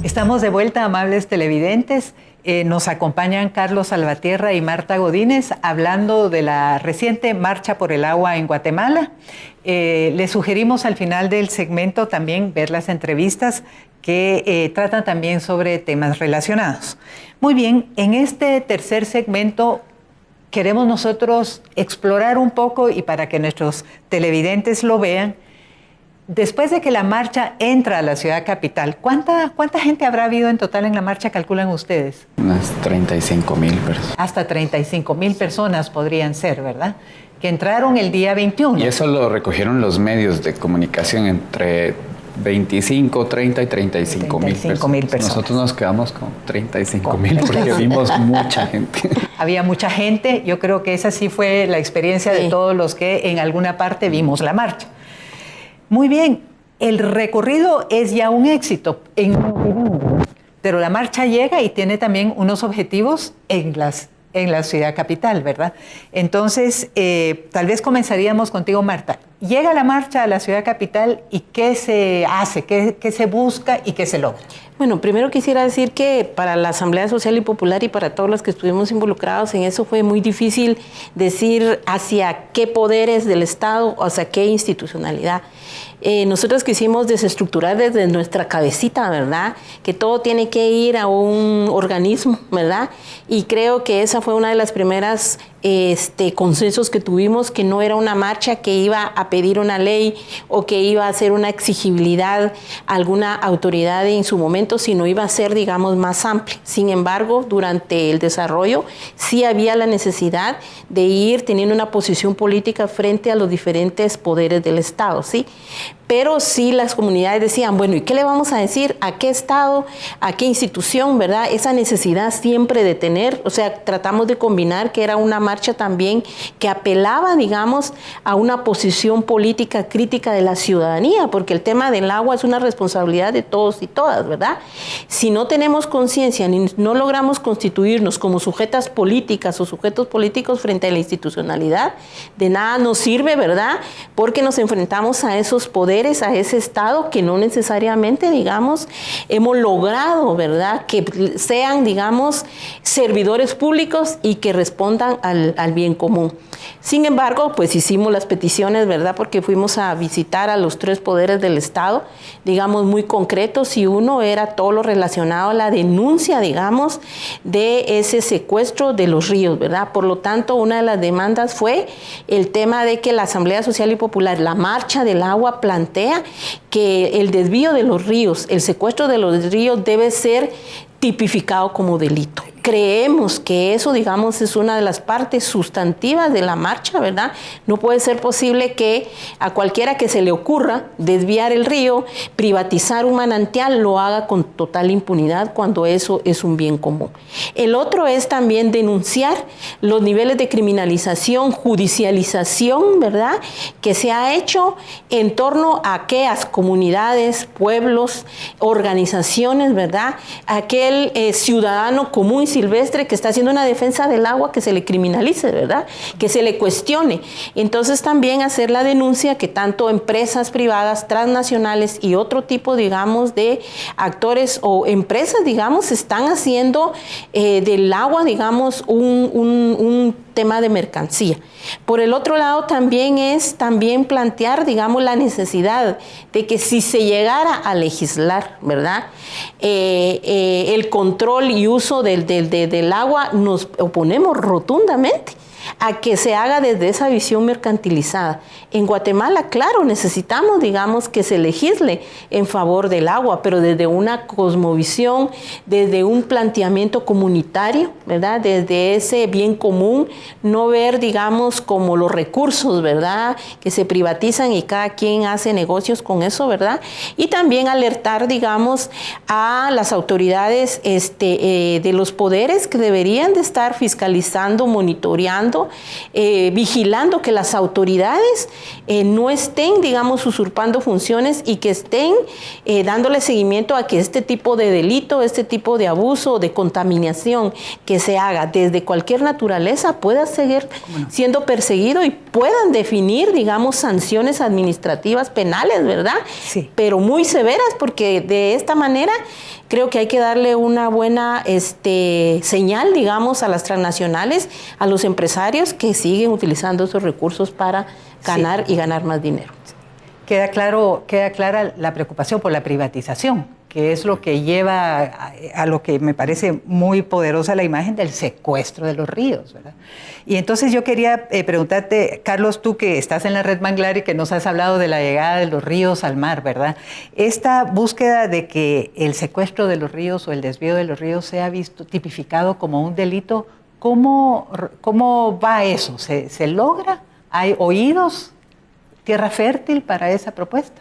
Estamos de vuelta, amables televidentes. Nos acompañan Carlos Salvatierra y Marta Godínez hablando de la reciente Marcha por el Agua en Guatemala. Les sugerimos al final del segmento también ver las entrevistas que tratan también sobre temas relacionados. Muy bien, en este tercer segmento queremos nosotros explorar un poco, y para que nuestros televidentes lo vean, después de que la marcha entra a la ciudad capital, ¿cuánta gente habrá habido en total en la marcha, calculan ustedes? Unas 35,000 personas. Hasta 35,000 personas podrían ser, ¿verdad? Que entraron el día 21. Y eso lo recogieron los medios de comunicación, entre 25, 30 y 35,000 personas. Nosotros nos quedamos con 35,000 porque vimos mucha gente. Había mucha gente. Yo creo que esa sí fue la experiencia de todos los que en alguna parte vimos la marcha. Muy bien, el recorrido es ya un éxito, pero la marcha llega y tiene también unos objetivos en la ciudad capital, ¿verdad? Entonces, tal vez comenzaríamos contigo, Marta. Llega la marcha a la ciudad capital y ¿qué se hace? ¿Qué se busca y qué se logra? Bueno, primero quisiera decir que para la Asamblea Social y Popular y para todos los que estuvimos involucrados en eso fue muy difícil decir hacia qué poderes del Estado o hacia qué institucionalidad. Nosotros quisimos desestructurar desde nuestra cabecita, ¿verdad? Que todo tiene que ir a un organismo, ¿verdad? Y creo que esa fue una de las primeras consensos que tuvimos, que no era una marcha que iba a pedir una ley o que iba a hacer una exigibilidad a alguna autoridad en su momento, sino iba a ser, digamos, más amplia. Sin embargo, durante el desarrollo sí había la necesidad de ir teniendo una posición política frente a los diferentes poderes del Estado, ¿sí? Pero sí las comunidades decían, bueno, ¿y qué le vamos a decir? ¿A qué Estado? ¿A qué institución? ¿Verdad? Esa necesidad siempre de tener, o sea, tratamos de combinar que era una marcha también que apelaba, digamos, a una posición política crítica de la ciudadanía, porque el tema del agua es una responsabilidad de todos y todas, ¿verdad? Si no tenemos conciencia ni no logramos constituirnos como sujetas políticas o sujetos políticos frente a la institucionalidad, de nada nos sirve, ¿verdad? Porque nos enfrentamos a esos poderes, a ese Estado que no necesariamente, digamos, hemos logrado, ¿verdad? Que sean, digamos, servidores públicos y que respondan al bien común. Sin embargo, pues hicimos las peticiones, ¿verdad? Porque fuimos a visitar a los 3 poderes del Estado, digamos, muy concretos, y uno era todo lo relacionado a la denuncia, digamos, de ese secuestro de los ríos, ¿verdad? Por lo tanto, una de las demandas fue el tema de que la Asamblea Social y Popular, la Marcha del Agua, plantea que el desvío de los ríos, el secuestro de los ríos debe ser tipificado como delito. Creemos que eso, digamos, es una de las partes sustantivas de la marcha, ¿verdad? No puede ser posible que a cualquiera que se le ocurra desviar el río, privatizar un manantial, lo haga con total impunidad cuando eso es un bien común. El otro es también denunciar los niveles de criminalización, judicialización, ¿verdad?, que se ha hecho en torno a aquellas comunidades, pueblos, organizaciones, ¿verdad?, aquel ciudadano común silvestre que está haciendo una defensa del agua, que se le criminalice, ¿verdad? Que se le cuestione. Entonces también hacer la denuncia que tanto empresas privadas, transnacionales y otro tipo, digamos, de actores o empresas, digamos, están haciendo del agua, digamos, un tema de mercancía. Por el otro lado también es plantear, digamos, la necesidad de que si se llegara a legislar, ¿verdad?, el control y uso del agua, nos oponemos rotundamente a que se haga desde esa visión mercantilizada. En Guatemala, claro, necesitamos, digamos, que se legisle en favor del agua, pero desde una cosmovisión, desde un planteamiento comunitario, ¿verdad?, desde ese bien común, no ver, digamos, como los recursos, ¿verdad?, que se privatizan y cada quien hace negocios con eso, ¿verdad? Y también alertar, digamos, a las autoridades de los poderes que deberían de estar fiscalizando, monitoreando controlando, vigilando que las autoridades no estén, digamos, usurpando funciones y que estén dándole seguimiento a que este tipo de delito, este tipo de abuso, de contaminación que se haga desde cualquier naturaleza pueda seguir siendo perseguido y puedan definir, digamos, sanciones administrativas penales, ¿verdad? Sí. Pero muy severas, porque de esta manera creo que hay que darle una buena señal, digamos, a las transnacionales, a los empresarios que siguen utilizando esos recursos para ganar y ganar más dinero. Queda clara la preocupación por la privatización, que es lo que lleva a lo que me parece muy poderosa la imagen del secuestro de los ríos, ¿verdad? Y entonces yo quería preguntarte, Carlos, tú que estás en la Red Manglar y que nos has hablado de la llegada de los ríos al mar, ¿verdad? Esta búsqueda de que el secuestro de los ríos o el desvío de los ríos sea visto, tipificado como un delito, ¿cómo va eso? ¿Se logra? ¿Hay oídos? ¿Tierra fértil para esa propuesta?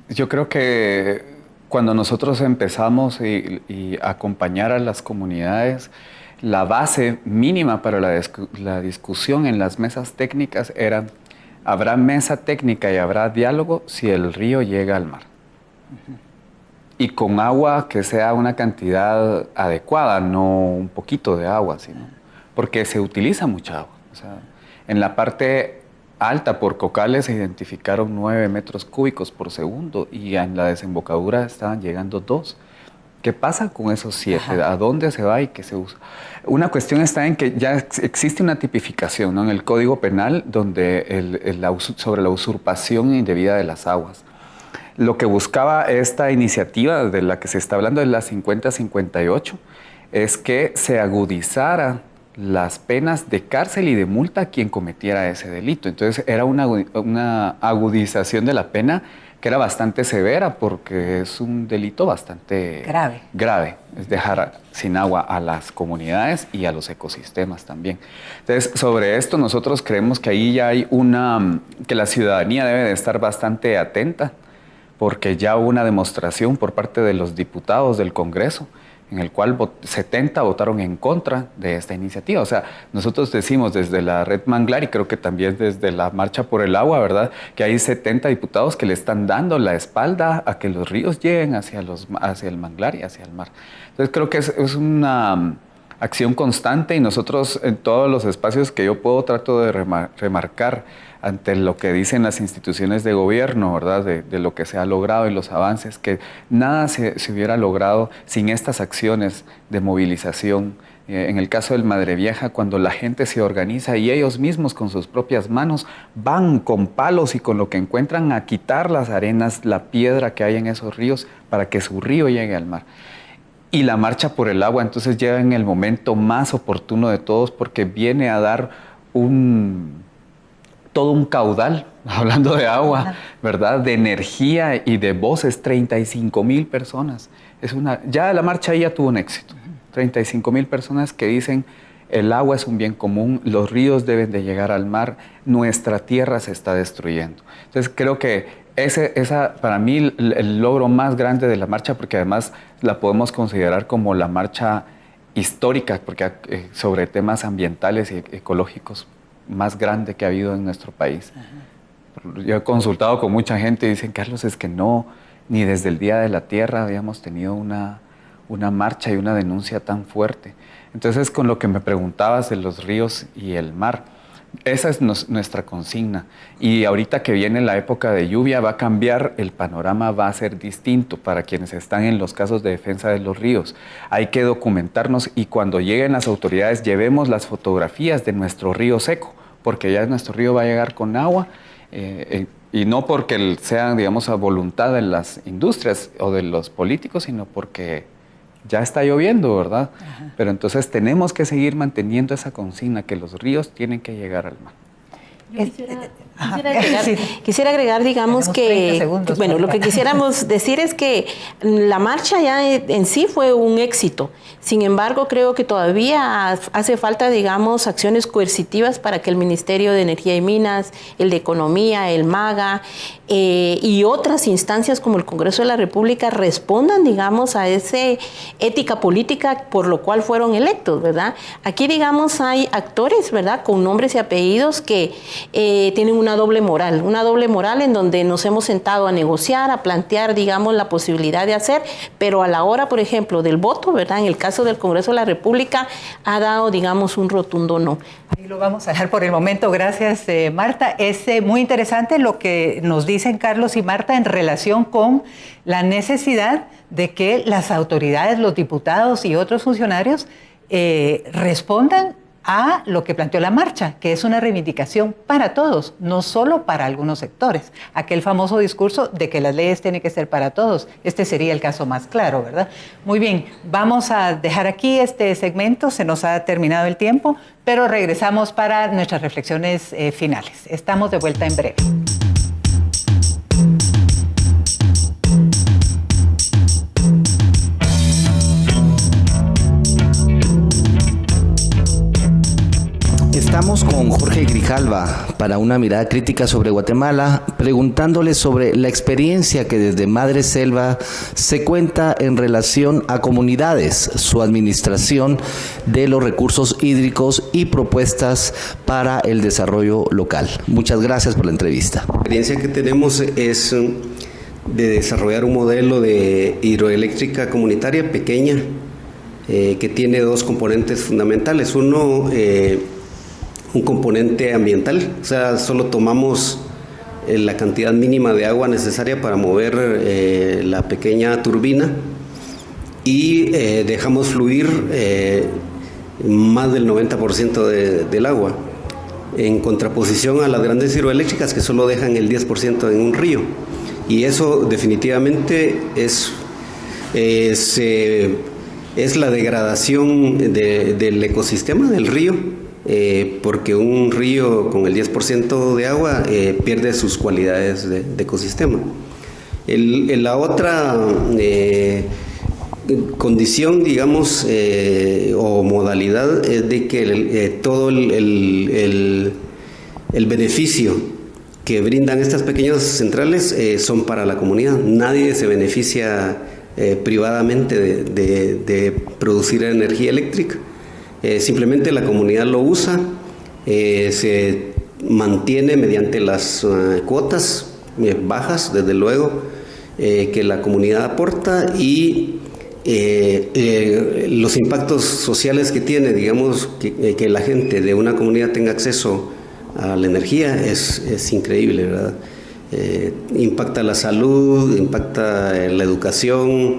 Yo creo que cuando nosotros empezamos y acompañar a las comunidades, la base mínima para la discusión en las mesas técnicas era: habrá mesa técnica y habrá diálogo si el río llega al mar. Y con agua que sea una cantidad adecuada, no un poquito de agua, sino porque se utiliza mucha agua. O sea, en la parte alta por Cocales se identificaron 9 metros cúbicos por segundo y en la desembocadura estaban llegando 2. ¿Qué pasa con esos 7? ¿A dónde se va y qué se usa? Una cuestión está en que ya existe una tipificación, ¿no?, en el Código Penal donde sobre la usurpación indebida de las aguas. Lo que buscaba esta iniciativa de la que se está hablando, de la 50-58, es que se agudizara las penas de cárcel y de multa a quien cometiera ese delito. Entonces era una agudización de la pena que era bastante severa porque es un delito bastante grave. Es dejar sin agua a las comunidades y a los ecosistemas también. Entonces, sobre esto nosotros creemos que ahí ya hay que la ciudadanía debe de estar bastante atenta, porque ya hubo una demostración por parte de los diputados del Congreso en el cual 70 votaron en contra de esta iniciativa. O sea, nosotros decimos desde la Red Manglar y creo que también desde la Marcha por el Agua, ¿verdad?, que hay 70 diputados que le están dando la espalda a que los ríos lleguen hacia el manglar y hacia el mar. Entonces creo que es una acción constante y nosotros en todos los espacios que yo puedo trato de remarcar ante lo que dicen las instituciones de gobierno, ¿verdad?, de lo que se ha logrado y los avances, que nada se hubiera logrado sin estas acciones de movilización. En el caso del Madre Vieja, cuando la gente se organiza y ellos mismos con sus propias manos van con palos y con lo que encuentran a quitar las arenas, la piedra que hay en esos ríos para que su río llegue al mar. Y la Marcha por el Agua entonces llega en el momento más oportuno de todos porque viene a dar todo un caudal, hablando de agua, ¿verdad?, de energía y de voces. 35,000 personas. Ya la marcha ya tuvo un éxito. 35,000 personas que dicen: el agua es un bien común, los ríos deben de llegar al mar, nuestra tierra se está destruyendo. Entonces creo que esa para mí el logro más grande de la marcha, porque además la podemos considerar como la marcha histórica, porque sobre temas ambientales y ecológicos más grande que ha habido en nuestro país. Yo he consultado con mucha gente y dicen: Carlos, es que no, ni desde el Día de la Tierra habíamos tenido una marcha y una denuncia tan fuerte. Entonces, con lo que me preguntabas de los ríos y el mar, esa es nuestra consigna. Y ahorita que viene la época de lluvia va a cambiar, el panorama va a ser distinto para quienes están en los casos de defensa de los ríos. Hay que documentarnos y cuando lleguen las autoridades llevemos las fotografías de nuestro río seco, porque ya nuestro río va a llegar con agua y no porque sea, digamos, a voluntad de las industrias o de los políticos, sino porque ya está lloviendo, ¿verdad? Ajá. Pero entonces tenemos que seguir manteniendo esa consigna que los ríos tienen que llegar al mar. Quisiera agregar, digamos que, bueno, lo que quisiéramos decir es que la marcha ya en sí fue un éxito. Sin embargo, creo que todavía hace falta, digamos, acciones coercitivas para que el Ministerio de Energía y Minas, el de Economía, el MAGA y otras instancias como el Congreso de la República respondan, digamos, a esa ética política por lo cual fueron electos, ¿verdad? Aquí, digamos, hay actores, ¿verdad?, con nombres y apellidos que tienen una doble moral en donde nos hemos sentado a negociar, a plantear, digamos, la posibilidad de hacer, pero a la hora, por ejemplo, del voto, ¿verdad?, en el caso del Congreso de la República, ha dado, digamos, un rotundo no. Ahí lo vamos a dejar por el momento. Gracias, Marta. Es muy interesante lo que nos dicen Carlos y Marta en relación con la necesidad de que las autoridades, los diputados y otros funcionarios respondan a lo que planteó la marcha, que es una reivindicación para todos, no solo para algunos sectores. Aquel famoso discurso de que las leyes tienen que ser para todos, este sería el caso más claro, ¿verdad? Muy bien, vamos a dejar aquí este segmento, se nos ha terminado el tiempo, pero regresamos para nuestras reflexiones finales. Estamos de vuelta en breve. Estamos con Jorge Grijalva para una mirada crítica sobre Guatemala, preguntándole sobre la experiencia que desde Madre Selva se cuenta en relación a comunidades, su administración de los recursos hídricos y propuestas para el desarrollo local. Muchas gracias por la entrevista. La experiencia que tenemos es de desarrollar un modelo de hidroeléctrica comunitaria pequeña que tiene dos componentes fundamentales. Uno, un componente ambiental, o sea, solo tomamos la cantidad mínima de agua necesaria para mover la pequeña turbina y dejamos fluir más del 90% del agua, en contraposición a las grandes hidroeléctricas que solo dejan el 10% en un río. Y eso definitivamente es la degradación del ecosistema del río, porque un río con el 10% de agua pierde sus cualidades de ecosistema. La otra condición, digamos, o modalidad es de que todo el beneficio que brindan estas pequeñas centrales son para la comunidad. Nadie se beneficia privadamente de producir energía eléctrica. Simplemente la comunidad lo usa, se mantiene mediante las cuotas bajas, desde luego, que la comunidad aporta y los impactos sociales que tiene, digamos, que la gente de una comunidad tenga acceso a la energía es increíble, ¿verdad? Impacta la salud, impacta la educación,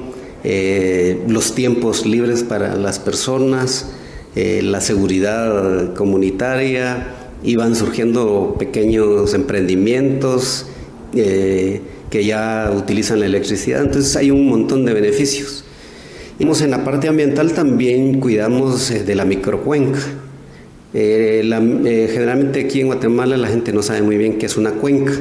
los tiempos libres para las personas, la seguridad comunitaria, y van surgiendo pequeños emprendimientos que ya utilizan la electricidad. Entonces hay un montón de beneficios. En la parte ambiental también cuidamos de la microcuenca. Generalmente aquí en Guatemala la gente no sabe muy bien qué es una cuenca,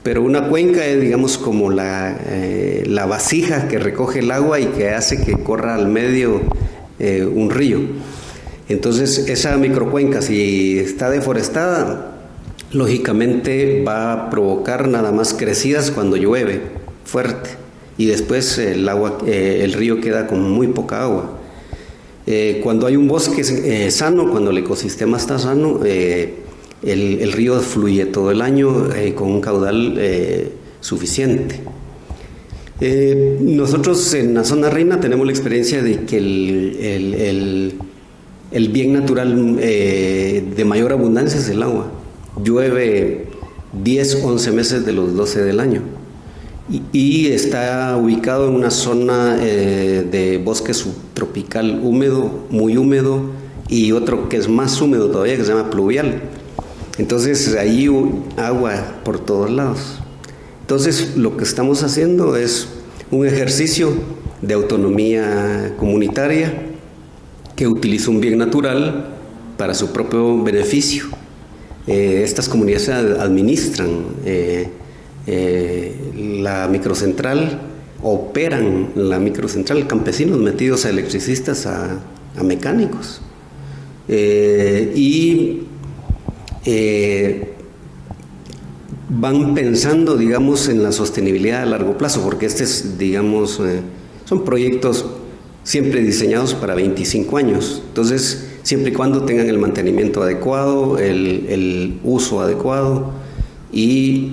pero una cuenca es, digamos, como la vasija que recoge el agua y que hace que corra al medio un río. Entonces esa microcuenca, si está deforestada, lógicamente va a provocar nada más crecidas cuando llueve fuerte, y después el río queda con muy poca agua. Cuando hay un bosque sano, cuando el ecosistema está sano, el río fluye todo el año con un caudal suficiente. Nosotros en la zona Reina tenemos la experiencia de que el bien natural de mayor abundancia es el agua. Llueve 10, 11 meses de los 12 del año. Y está ubicado en una zona de bosque subtropical húmedo, muy húmedo, y otro que es más húmedo todavía, que se llama pluvial. Entonces ahí agua por todos lados. Entonces lo que estamos haciendo es un ejercicio de autonomía comunitaria que utiliza un bien natural para su propio beneficio. estas comunidades administran la microcentral, operan la microcentral, campesinos metidos a electricistas, a mecánicos. Van pensando, digamos, en la sostenibilidad a largo plazo, porque son proyectos siempre diseñados para 25 años. Entonces, siempre y cuando tengan el mantenimiento adecuado, el uso adecuado, y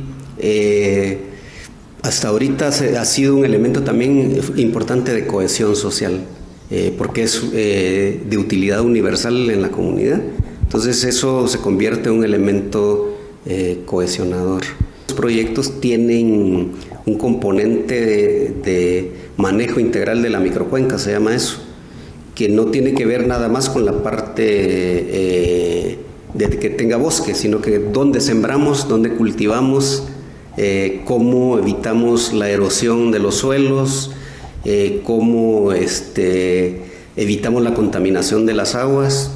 hasta ahorita ha sido un elemento también importante de cohesión social, porque es de utilidad universal en la comunidad. Entonces eso se convierte en un elemento cohesionador. Los proyectos tienen un componente de manejo integral de la microcuenca, se llama eso, que no tiene que ver nada más con la parte de que tenga bosque, sino que dónde sembramos, dónde cultivamos, cómo evitamos la erosión de los suelos, cómo evitamos la contaminación de las aguas,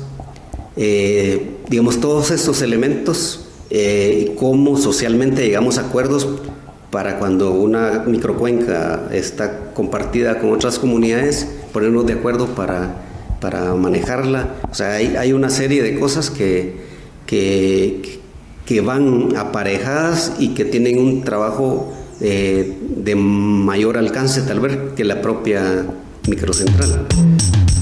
digamos, todos estos elementos, cómo socialmente llegamos a acuerdos para cuando una microcuenca está compartida con otras comunidades, ponernos de acuerdo para manejarla. O sea, hay una serie de cosas que van aparejadas y que tienen un trabajo de mayor alcance tal vez que la propia microcentral.